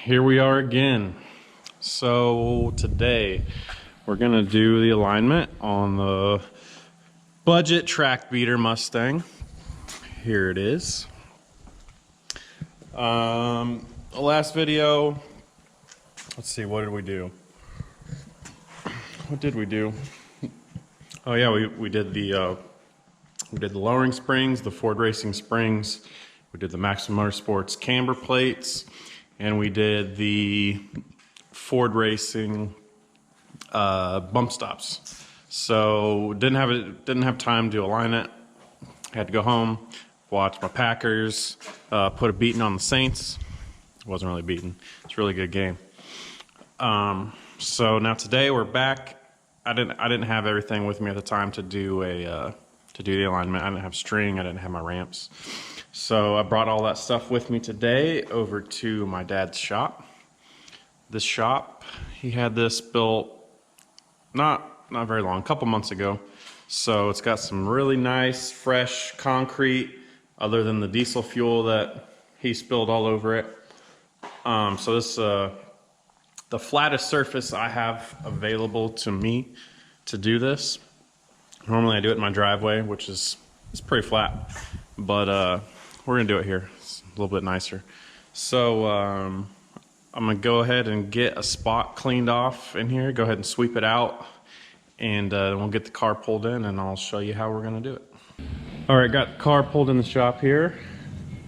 Here we are again. So today we're gonna do the alignment on the budget track beater Mustang. Here it is. The last video, let's see, what did we do? What did we do? Oh yeah, we did the lowering springs, the Ford Racing springs. We did the Maximum Motorsports camber plates, and we did the Ford Racing bump stops. So didn't have time to align it. Had to go home, watch my Packers put a beating on the Saints. It wasn't really beating. It's a really good game. So now today we're back. I didn't have everything with me at the time to do the alignment. I didn't have string. I didn't have my ramps. So I brought all that stuff with me today over to my dad's shop. This shop, he had this built not very long, a couple months ago. So it's got some really nice, fresh concrete, other than the diesel fuel that he spilled all over it. So this, the flattest surface I have available to me to do this. Normally I do it in my driveway, which is pretty flat, but we're gonna do it here. It's a little bit nicer. So I'm gonna go ahead and get a spot cleaned off in here, go ahead and sweep it out, and we'll get the car pulled in and I'll show you how we're gonna do it. All right, got the car pulled in the shop here.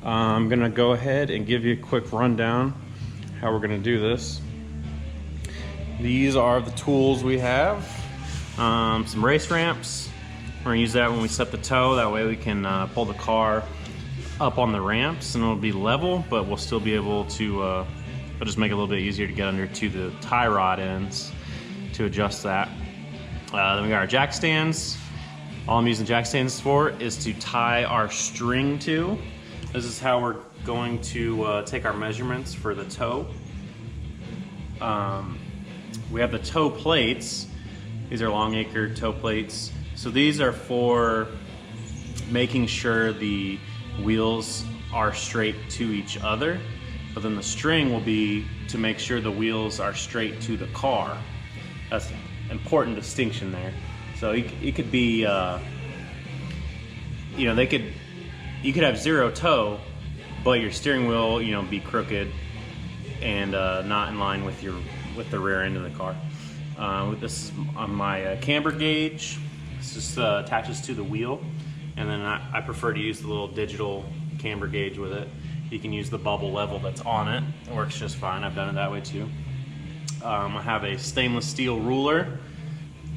I'm gonna go ahead and give you a quick rundown how we're gonna do this. These are the tools we have. Some race ramps. We're gonna use that when we set the toe. That way we can pull the car up on the ramps and it'll be level, but we'll still be able to, it'll just make it a little bit easier to get under to the tie rod ends to adjust that. Then we got our jack stands. All I'm using jack stands for is to tie our string to. This is how we're going to take our measurements for the toe. We have the toe plates. These are long acre toe plates. So these are for making sure the wheels are straight to each other, but then the string will be to make sure the wheels are straight to the car. That's an important distinction there. So it could be, you know, you could have zero toe, but your steering wheel, you know, be crooked and not in line with the rear end of the car. With this on my camber gauge, this just attaches to the wheel, and then I prefer to use the little digital camber gauge with it. You can use the bubble level that's on it. It works just fine. I've done it that way too. I have a stainless steel ruler,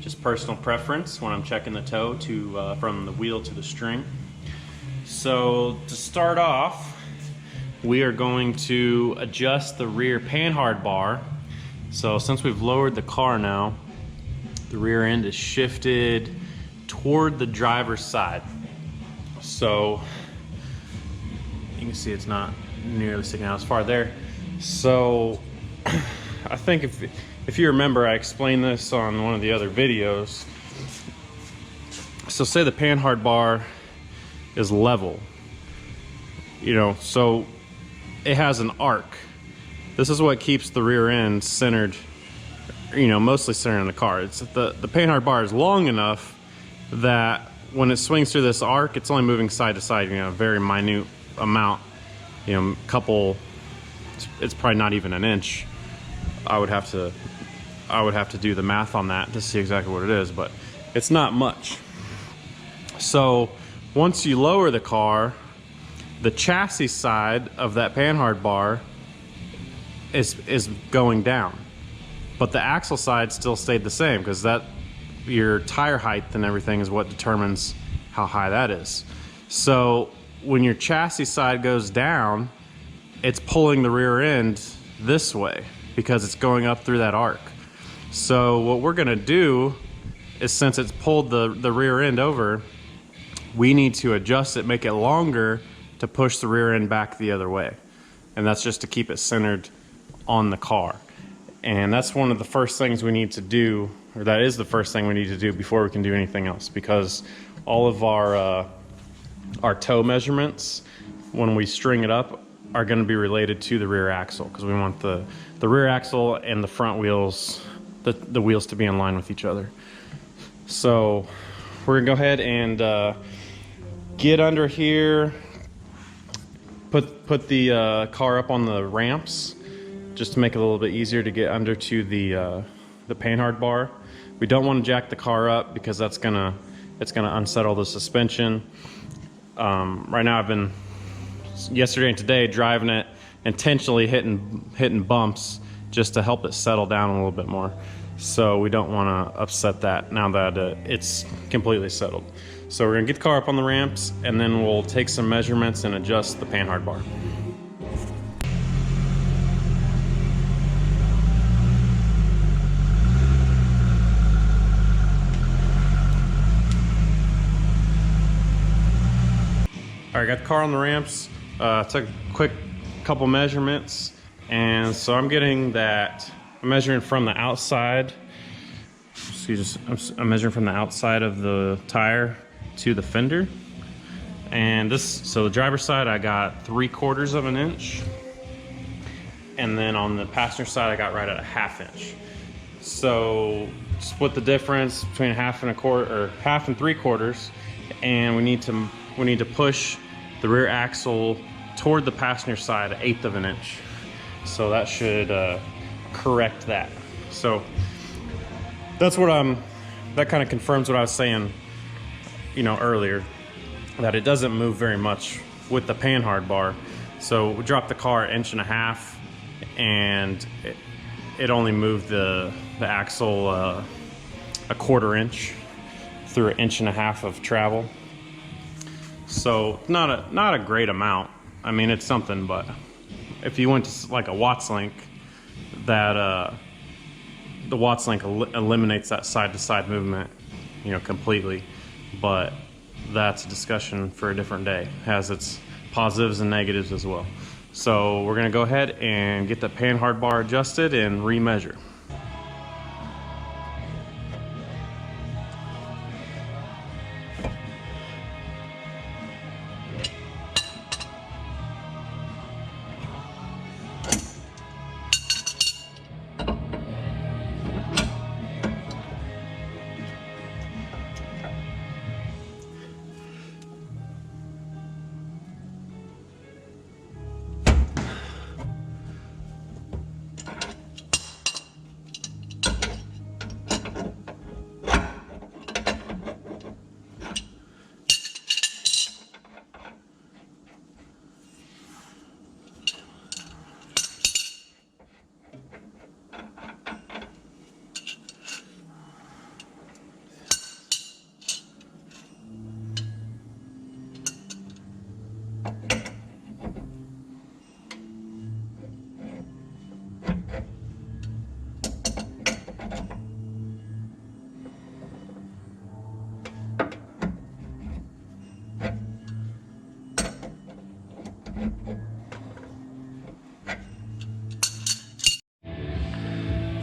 just personal preference when I'm checking the toe to from the wheel to the string. So to start off, we are going to adjust the rear panhard bar. So since we've lowered the car now, the rear end is shifted toward the driver's side. So you can see it's not nearly sticking out as far there. So I think if you remember, I explained this on one of the other videos. So say the panhard bar is level, you know, so it has an arc. This is what keeps the rear end centered, you know, mostly centered in the car. It's the panhard bar is long enough that when it swings through this arc, it's only moving side to side, you know, a very minute amount, you know, it's probably not even an inch. I would have to do the math on that to see exactly what it is, but it's not much. So once you lower the car, the chassis side of that panhard bar is going down, but the axle side still stayed the same, because that your tire height and everything is what determines how high that is. So when your chassis side goes down, it's pulling the rear end this way because it's going up through that arc. So what we're gonna do is, since it's pulled the rear end over, we need to adjust it, make it longer to push the rear end back the other way. And that's just to keep it centered on the car. And that's one of the first things we need to do, or that is the first thing we need to do before we can do anything else, because all of our toe measurements, when we string it up, are going to be related to the rear axle, because we want the rear axle and the front wheels, the wheels to be in line with each other. So we're gonna go ahead and get under here, put the car up on the ramps just to make it a little bit easier to get under to the panhard bar. We don't want to jack the car up because it's gonna unsettle the suspension. Right now I've been, yesterday and today, driving it, intentionally hitting bumps just to help it settle down a little bit more. So we don't want to upset that now that it's completely settled. So we're gonna get the car up on the ramps, and then we'll take some measurements and adjust the panhard bar. All right, got the car on the ramps. Took a quick couple measurements, and so I'm getting that. I'm measuring from the outside. I'm measuring from the outside of the tire to the fender, and so the driver's side I got 3/4 of an inch, and then on the passenger side I got right at a 1/2 inch. So split the difference between 1/2 and 1/4, or 1/2 and 3/4, and we need to push the rear axle toward the passenger side 1/8 of an inch. So that should correct that. So that's what that kind of confirms what I was saying, earlier, that it doesn't move very much with the panhard bar. So we dropped the car 1.5 inches, and it only moved the axle 1/4 inch through 1.5 inches of travel. So not a great amount. I mean, it's something, but if you went to like a Watts link, that the Watts link eliminates that side-to-side movement, completely. But that's a discussion for a different day. It has its positives and negatives as well. So we're gonna go ahead and get the panhard bar adjusted and remeasure.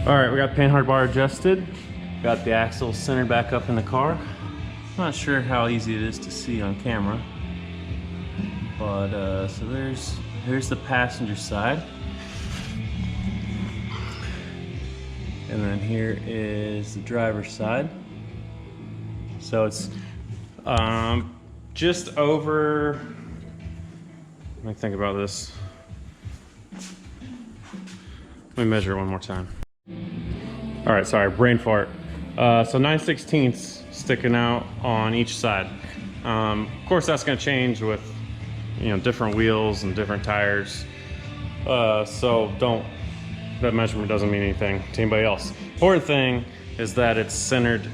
All right, we got the panhard bar adjusted. Got the axle centered back up in the car. Not sure how easy it is to see on camera, but so there's the passenger side, and then here is the driver's side. So it's just over. Let me think about this. Let me measure it one more time. All right, sorry, brain fart. So 9/16 sticking out on each side. Of course, that's gonna change with different wheels and different tires. So that measurement doesn't mean anything to anybody else. Important thing is that it's centered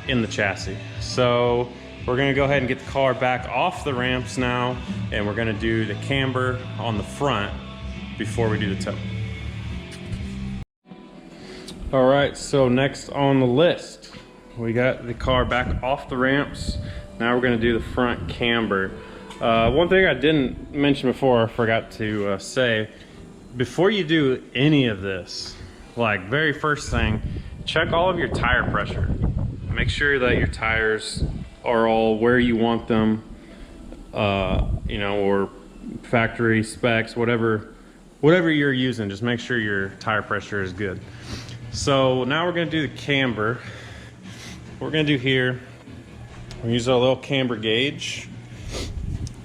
in the chassis. So we're gonna go ahead and get the car back off the ramps now, and we're gonna do the camber on the front before we do the toe. All right, so next on the list, we got the car back off the ramps. Now we're gonna do the front camber. One thing I didn't mention before, I forgot to say, before you do any of this, like very first thing, check all of your tire pressure. Make sure that your tires are all where you want them, or factory specs, whatever you're using, just make sure your tire pressure is good. So now we're gonna do the camber. What we're gonna do here, we use our little camber gauge.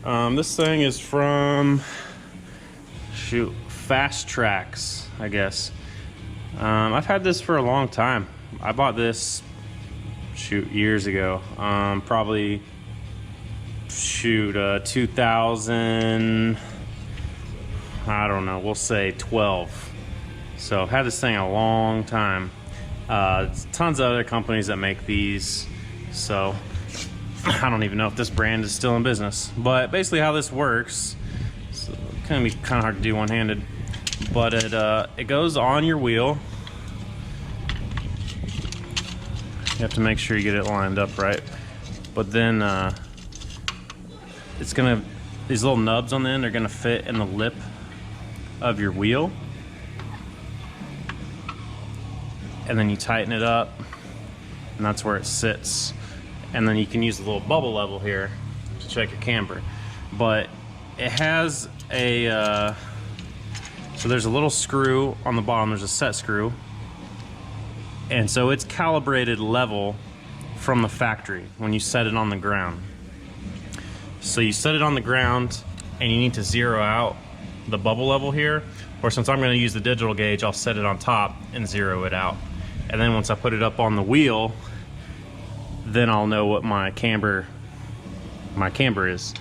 This thing is from, shoot, Fast Tracks, I guess. I've had this for a long time. I bought this, shoot, years ago. Probably, shoot, 2000, I don't know, we'll say 12. So I've had this thing a long time. Tons of other companies that make these, so I don't even know if this brand is still in business. But basically how this works, it's gonna be kind of hard to do one-handed, but it goes on your wheel. You have to make sure you get it lined up right. But then it's gonna, these little nubs on the end are gonna fit in the lip of your wheel. And then you tighten it up, and that's where it sits. And then you can use the little bubble level here to check your camber. But it has a, so there's a little screw on the bottom, there's a set screw. And so it's calibrated level from the factory when you set it on the ground. So you set it on the ground and you need to zero out the bubble level here. Or since I'm gonna use the digital gauge, I'll set it on top and zero it out. And then once I put it up on the wheel, then I'll know what my camber is.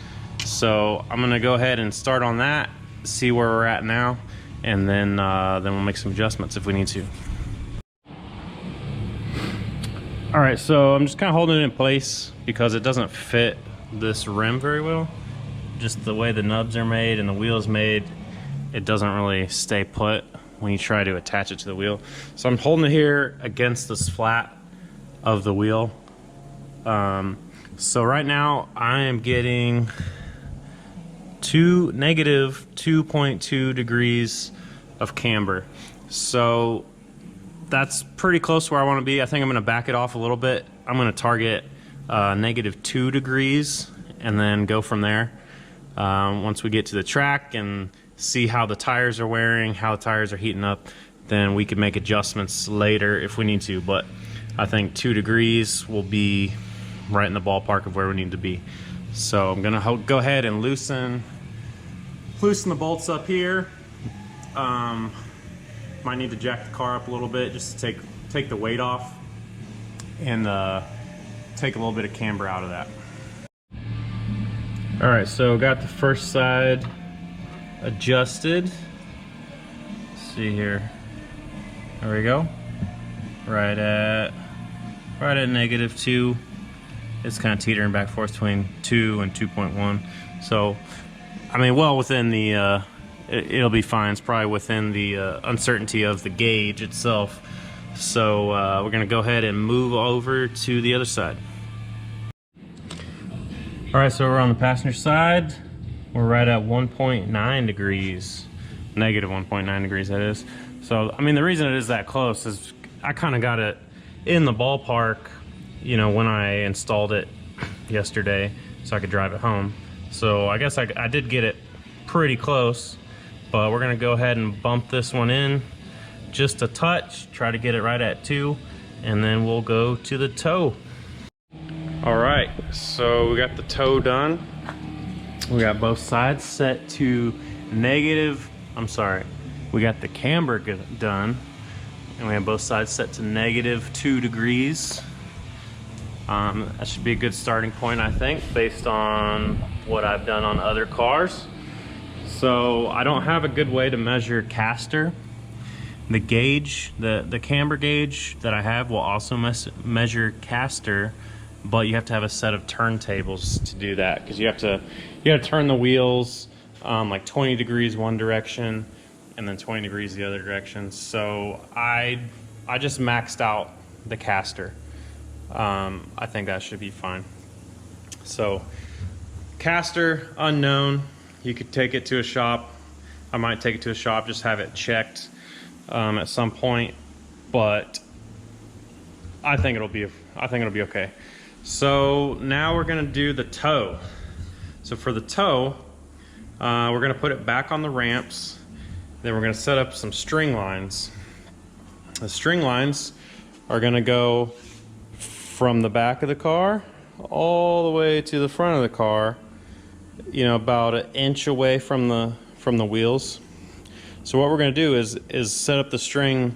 So I'm gonna go ahead and start on that, see where we're at now, and then we'll make some adjustments if we need to. All right, so I'm just kind of holding it in place because it doesn't fit this rim very well. Just the way the nubs are made and the wheel is made, it doesn't really stay put when you try to attach it to the wheel. So I'm holding it here against this flat of the wheel. So right now I am getting negative 2.2 degrees of camber. So that's pretty close to where I want to be. I think I'm going to back it off a little bit. I'm going to target negative 2 degrees and then go from there. Once we get to the track and see how the tires are wearing, how the tires are heating up, then we can make adjustments later if we need to. But I think 2 degrees will be right in the ballpark of where we need to be. So I'm gonna go ahead and loosen the bolts up here. Might need to jack the car up a little bit just to take the weight off and take a little bit of camber out of that. All right, so got the first side adjusted. Let's see here. There we go. Right at negative 2. It's kind of teetering back and forth between 2 and 2.1. So, I mean, well within the, it'll be fine. It's probably within the uncertainty of the gauge itself. So we're gonna go ahead and move over to the other side. All right, so we're on the passenger side. We're right at 1.9 degrees, negative 1.9 degrees that is. So, I mean, the reason it is that close is I kind of got it in the ballpark, you know, when I installed it yesterday so I could drive it home. So I guess I did get it pretty close, but we're gonna go ahead and bump this one in just a touch, try to get it right at 2, and then we'll go to the toe. All right, so we got the toe done. We got both sides set to we got the camber done, and we have both sides set to negative 2 degrees. That should be a good starting point, I think, based on what I've done on other cars. So I don't have a good way to measure caster. The gauge, the camber gauge that I have will also measure caster, but you have to have a set of turntables to do that, because you have to turn the wheels like 20 degrees one direction and then 20 degrees the other direction. So I just maxed out the caster. I think that should be fine. So caster unknown. You could take it to a shop. I might take it to a shop, just have it checked at some point, but I think it'll be okay. So now we're gonna do the toe. So for the toe, We're gonna put it back on the ramps. Then we're gonna set up some string lines. The string lines are gonna go from the back of the car all the way to the front of the car, you know, about an inch away from the wheels. So what we're gonna do is set up the string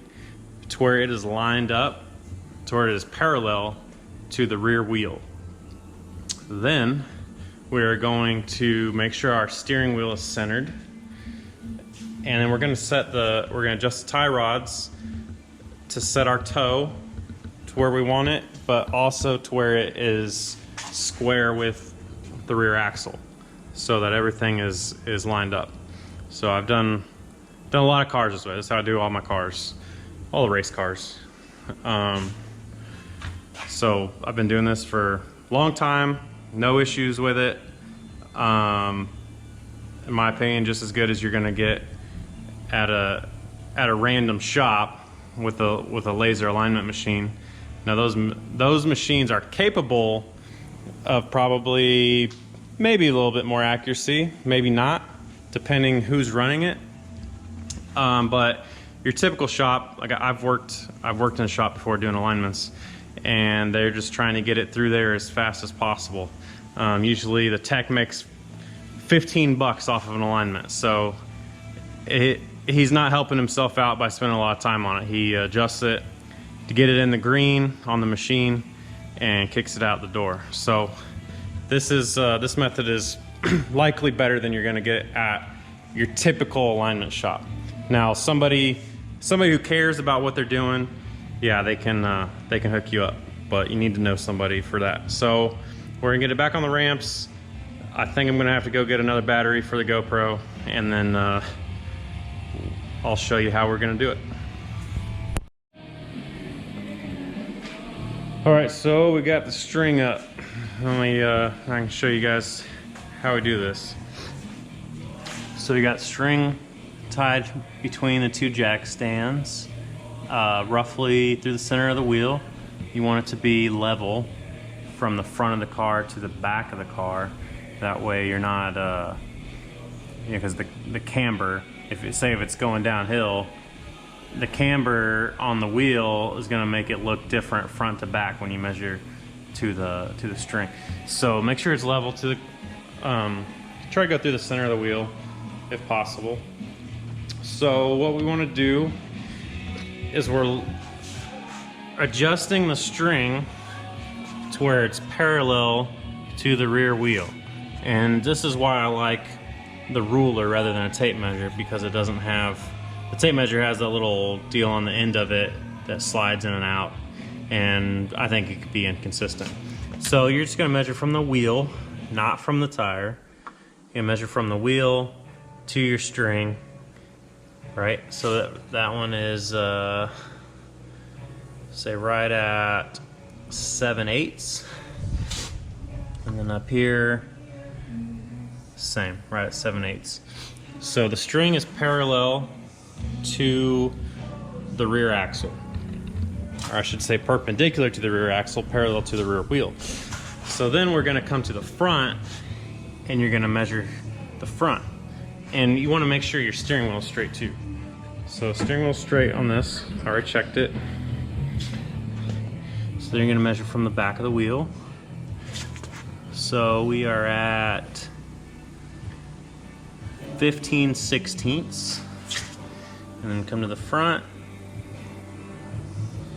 to where it is lined up, to where it is parallel to the rear wheel. Then we are going to make sure our steering wheel is centered. And then we're gonna adjust the tie rods to set our toe to where we want it, but also to where it is square with the rear axle, so that everything is lined up. So I've done a lot of cars this way. This is how I do all my cars, all the race cars. So I've been doing this for a long time, no issues with it. In my opinion, just as good as you're gonna get at a random shop with a laser alignment machine. Now those machines are capable of probably maybe a little bit more accuracy, maybe not, depending who's running it. But your typical shop, like I've worked in a shop before doing alignments, and they're just trying to get it through there as fast as possible. Usually the tech makes 15 bucks off of an alignment, so he's not helping himself out by spending a lot of time on it. He adjusts it to get it in the green on the machine and kicks it out the door. So this method is likely better than you're going to get at your typical alignment shop. Now somebody who cares about what they're doing, yeah, they can hook you up, but you need to know somebody for that. So we're gonna get it back on the ramps. I think I'm gonna have to go get another battery for the GoPro, and then I'll show you how we're gonna do it. All right, so we got the string up. I can show you guys how we do this. So we got string tied between the two jack stands, roughly through the center of the wheel. You want it to be level from the front of the car to the back of the car. That way you're not, because the camber, if it's going downhill, the camber on the wheel is going to make it look different front to back when you measure to the string. So make sure it's level to the, try to go through the center of the wheel if possible. So what we want to do is we're adjusting the string to where it's parallel to the rear wheel. And this is why I like the ruler rather than a tape measure, because it doesn't have, the tape measure has a little deal on the end of it that slides in and out, and I think it could be inconsistent. So you're just going to measure from the wheel, not from the tire. You measure from the wheel to your string, right? So that one is say right at 7/8, and then up here same, right at 7/8. So the string is parallel to the rear axle, or I should say perpendicular to the rear axle, parallel to the rear wheel. So then we're going to come to the front, and you're going to measure the front, and you want to make sure your steering wheel is straight too. So steering wheel straight on this. I already checked it. So then you're going to measure from the back of the wheel. So we are at 15/16, and then come to the front,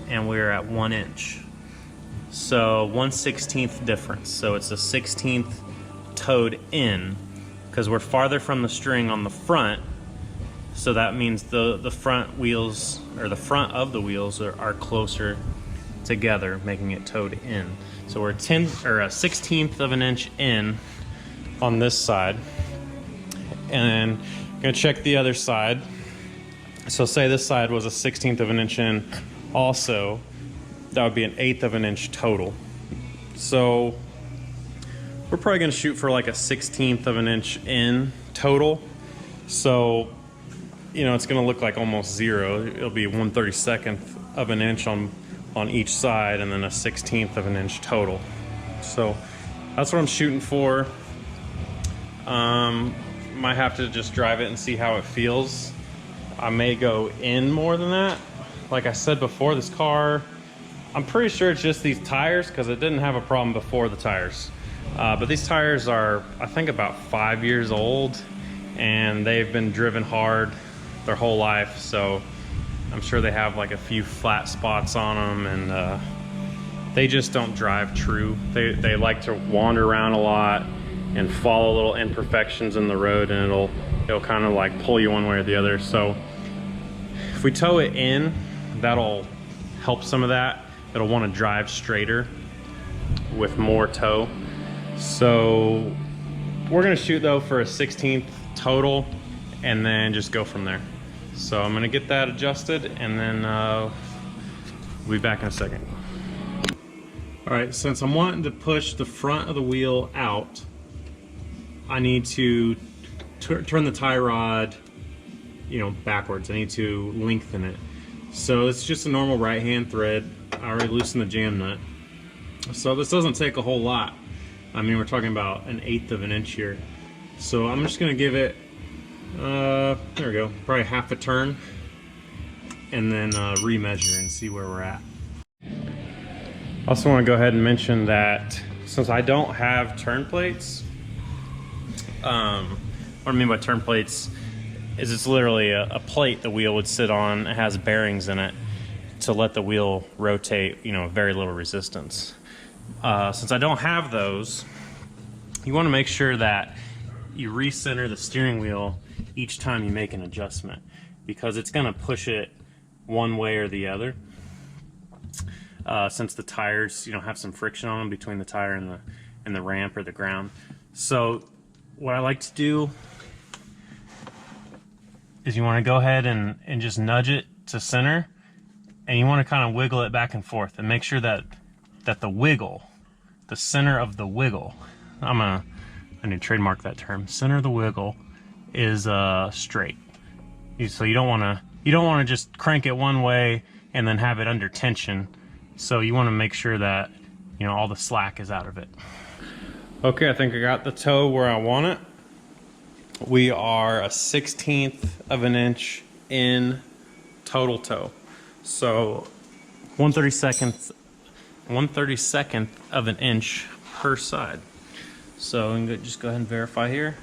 and we're at 1 inch. So 1/16 difference. So it's a 16th towed in, because we're farther from the string on the front. So that means the front wheels, or the front of the wheels, are closer together, making it towed in. So we're a 16th of an inch in on this side, and I'm gonna check the other side. So say this side was a 16th of an inch in also, that would be an 1/8 of an inch total. So we're probably gonna shoot for like a 16th of an inch in total. So, you know, it's gonna look like almost zero. It'll be 1/32 of an inch on each side, and then a 16th of an inch total. So that's what I'm shooting for. Might have to just drive it and see how it feels. I may go in more than that. Like I said before, this car, I'm pretty sure it's just these tires because it didn't have a problem before the tires. But these tires are, I think, about 5 years old, and they've been driven hard their whole life. So I'm sure they have like a few flat spots on them, and they just don't drive true. They like to wander around a lot and follow little imperfections in the road, and it'll kind of like pull you one way or the other. So if we tow it in, that'll help some of that. It'll want to drive straighter with more tow. So we're gonna shoot though for a 16th total and then just go from there. So I'm gonna get that adjusted, and then we'll be back in a second. All right, since I'm wanting to push the front of the wheel out, I need to turn the tie rod, you know, backwards. I need to lengthen it. So it's just a normal right hand thread. I already loosened the jam nut. So this doesn't take a whole lot. I mean, we're talking about 1/8 of an inch here. So I'm just gonna give it, there we go, probably half a turn, and then remeasure and see where we're at. I also want to go ahead and mention that since I don't have turn plates, what I mean by turn plates is it's literally a plate the wheel would sit on. It has bearings in it to let the wheel rotate, you know, very little resistance. Since I don't have those, you want to make sure that you recenter the steering wheel each time you make an adjustment, because it's going to push it one way or the other. Since the tires, you know, have some friction on them between the tire and the ramp or the ground. So what I like to do is you want to go ahead and just nudge it to center, and you want to kind of wiggle it back and forth and make sure that the wiggle, the center of the wiggle, I need to trademark that term, center of the wiggle is straight. So you don't want to just crank it one way and then have it under tension. So you want to make sure that, you know, all the slack is out of it. Okay, I think I got the toe where I want it. We are a 1/16 of an inch in total toe. So 1/32 of an inch per side. So I'm gonna just go ahead and verify here.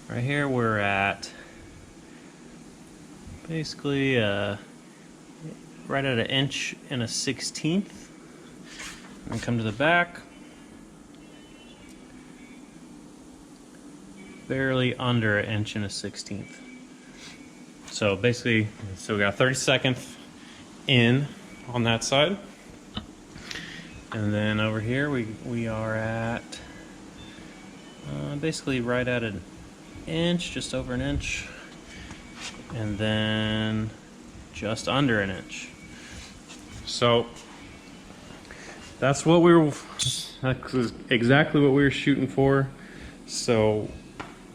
Right here we're at basically right at 1 1/16 inches. And come to the back. Barely under 1 1/16 inches. So basically, so we got 32nd in on that side. And then over here we are at basically right at 1 inch, just over 1 inch. And then just under 1 inch. So that's exactly what we were shooting for. So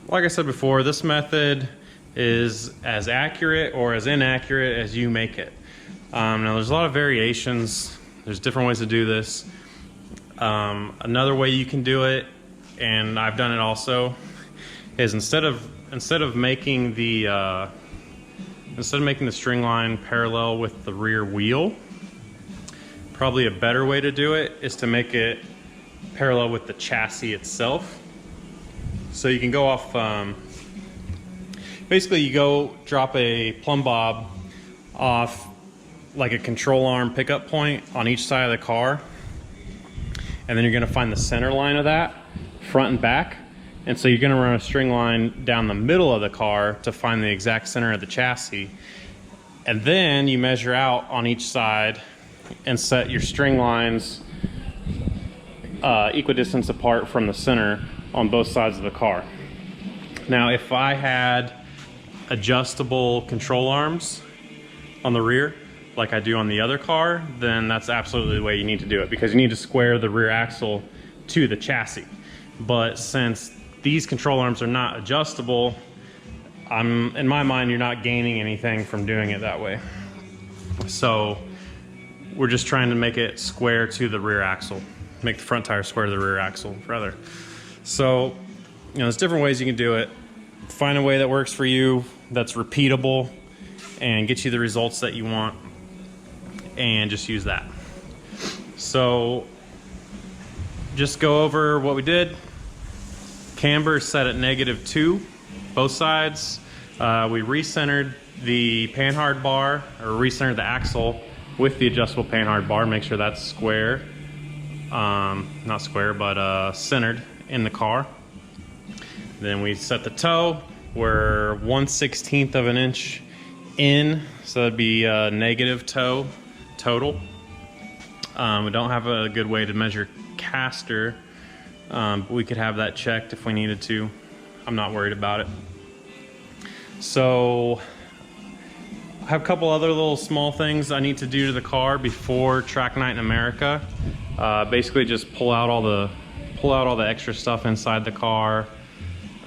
like I said before, this method is as accurate or as inaccurate as you make it. Now there's a lot of variations. There's different ways to do this. Another way you can do it, and I've done it also, is instead of making the string line parallel with the rear wheel, probably a better way to do it is to make it parallel with the chassis itself. So you can go off, basically you go drop a plumb bob off like a control arm pickup point on each side of the car, and then you're going to find the center line of that, front and back. And so you're going to run a string line down the middle of the car to find the exact center of the chassis. And then you measure out on each side and set your string lines equidistance apart from the center on both sides of the car. Now, if I had adjustable control arms on the rear, like I do on the other car, then that's absolutely the way you need to do it, because you need to square the rear axle to the chassis. But since these control arms are not adjustable, in my mind, you're not gaining anything from doing it that way. So we're just trying to make it square to the rear axle, make the front tire square to the rear axle, rather. So, you know, there's different ways you can do it. find a way that works for you, that's repeatable, and gets you the results that you want, and just use that. So just go over what we did. Camber set at -2, both sides. We recentered the panhard bar, or recentered the axle with the adjustable panhard bar. Make sure that's square, not square, but centered in the car. Then we set the toe. We're 1/16 of an inch in, so that'd be a negative toe total. We don't have a good way to measure caster, but we could have that checked if we needed to. I'm not worried about it. So I have a couple other little small things I need to do to the car before track night in America. Basically just pull out all the extra stuff inside the car,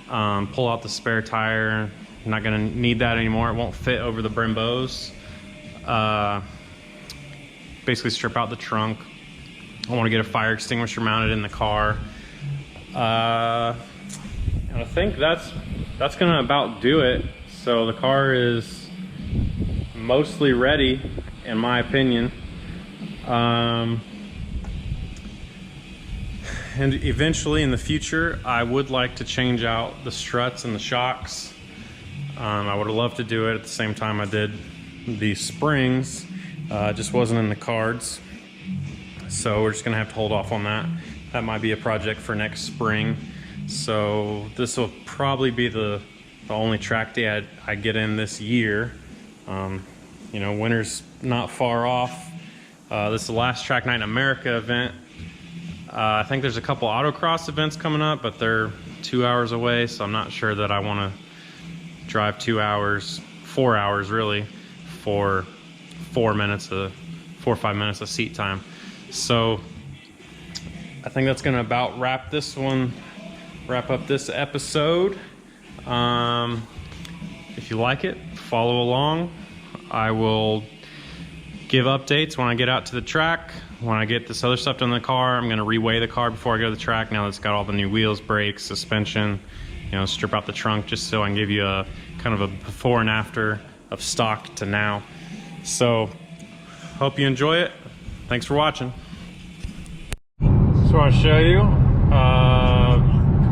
pull out the spare tire. I'm not gonna need that anymore. It won't fit over the Brembos. Basically strip out the trunk. I want to get a fire extinguisher mounted in the car. And I think that's gonna about do it. So the car is mostly ready, in my opinion. And eventually in the future, I would like to change out the struts and the shocks. I would have loved to do it at the same time I did the springs. It just wasn't in the cards. So we're just gonna have to hold off on that. That might be a project for next spring. So this will probably be the only track day I get in this year. You know, winter's not far off. This is the last Track Night in America event. I think there's a couple autocross events coming up, but they're 2 hours away, so I'm not sure that I want to drive 2 hours, 4 hours really, for 4 or 5 minutes of seat time. So I think that's gonna about wrap up this episode. If you like it, follow along. I will give updates when I get out to the track. When I get this other stuff done in the car, I'm gonna reweigh the car before I go to the track. Now that it's got all the new wheels, brakes, suspension, you know, strip out the trunk just so I can give you a kind of a before and after of stock to now. So hope you enjoy it. Thanks for watching. So I want to show you,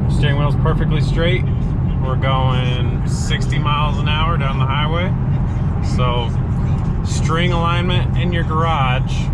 steering wheel's perfectly straight. We're going 60 miles an hour down the highway. So string alignment in your garage